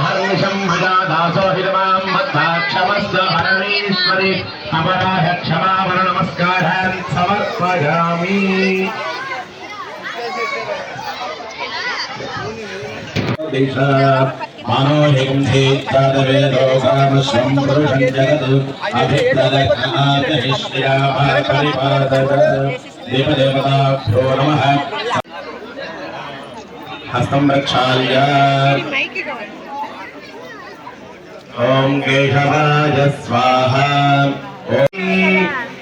महर्निशं भजा दासो हितमां मद्भाक्षमस्य हरणीश्वरि अपराध क्षमापण नमस्कारान् समर्पयामि। मानोहिं धीत्तादवेदो कामश्वं पुरुषं जगत् अभिप्रदग्नादहिष्यामपरिपादक देवदेवताभ्यो नमः। हस्तं प्रक्षाल्य ओम केशवाय स्वाहा।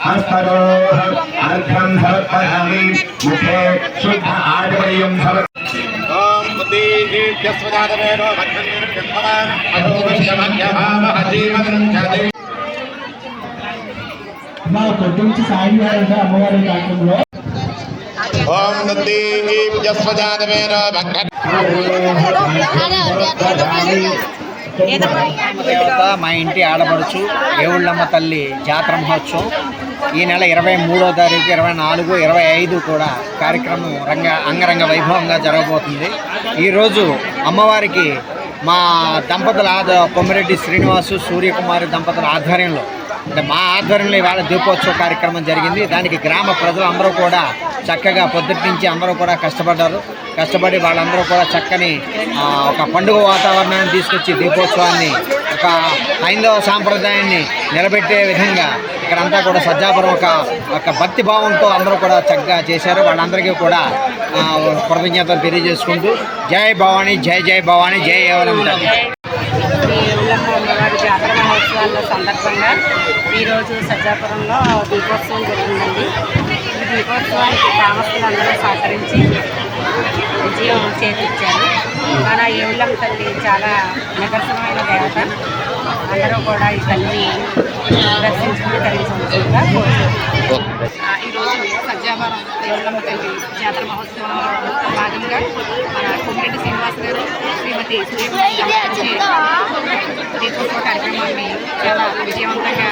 हस्तयोः अर्घ्यं समर्पयामि। मुखे शुद्ध आचमनीयं समर्पयामि। ओम बुद्धिर्यस्वजातवेदो भक्तिर्भवान् अधोमध्यभावः जीवनं మా పొద్దుంచి సాయంకాలం అమ్మవారి కార్యక్రమంలో ఓం దేవత మా ఇంటి ఆడపడుచు ఏవుళ్ళమ్మ తల్లి జాతర మహోత్సవం ఈ నెల 23వ తారీఖు 24, 25 కూడా కార్యక్రమం అంగరంగ వైభవంగా జరగబోతుంది. ఈరోజు అమ్మవారికి మా దంపతుల కొమ్మిరెడ్డి శ్రీనివాసు సూర్యకుమారి దంపతుల ఆధ్వర్యంలో అంటే మా ఆధ్వర్యంలో ఇవాళ దీపోత్సవ కార్యక్రమం జరిగింది. దానికి గ్రామ ప్రజలు అందరూ కూడా చక్కగా పొద్దుటి నుంచి అందరూ కూడా కష్టపడి వాళ్ళందరూ కూడా చక్కని ఒక పండుగ వాతావరణాన్ని తీసుకొచ్చి దీపోత్సవాన్ని ఒక హైందవ సాంప్రదాయాన్ని నిలబెట్టే విధంగా ఇక్కడంతా కూడా సజ్జాపురం ఒక భక్తి భావంతో అందరూ కూడా చక్కగా చేశారు. వాళ్ళందరికీ కూడా కృతజ్ఞతలు తెలియజేసుకుంటూ జై భవానీ, జై జై భవానీ, జై ఏవలం అమ్మవారి జాతర మహోత్సవాల సందర్భంగా ఈరోజు సజ్జాపురంలో దీపోత్సవం జరిగిందండి. ఈ దీపోత్సవానికి గ్రామస్తులందరూ సహకరించి విజయం చేకూర్చారు. మన ఏవుళ్ళమ్మ తల్లి చాలా నిదర్శనమైన దేవత. అందరూ కూడా ఈ తల్లిని దర్శించుకుని తరించవలసిందిగా కోరుతున్నాను. ఈరోజు సజ్జాపురం ఏవుళ్ళమ్మ తల్లి జాతర మహోత్సవంలో భాగంగా మన కొమ్మిరెడ్డి శ్రీనివాస్ గారు, శ్రీమతి సూర్యకుమారి దీపోత్సవ కార్యక్రమాన్ని చాలా విజయవంతంగా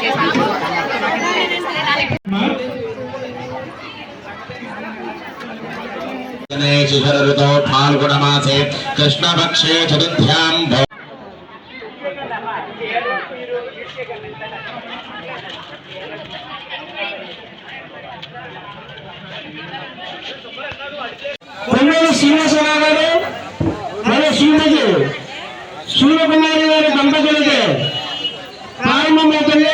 చేసినందుకు ऋतौ फाल्गुणमासे कृष्णपक्षे चतुर्थ्यां శ్రీనివాసరావు గారు మరియు శ్రీమతి సూర్యకుమారి గారి దంపతులకి ప్రారంభమవుతుంది.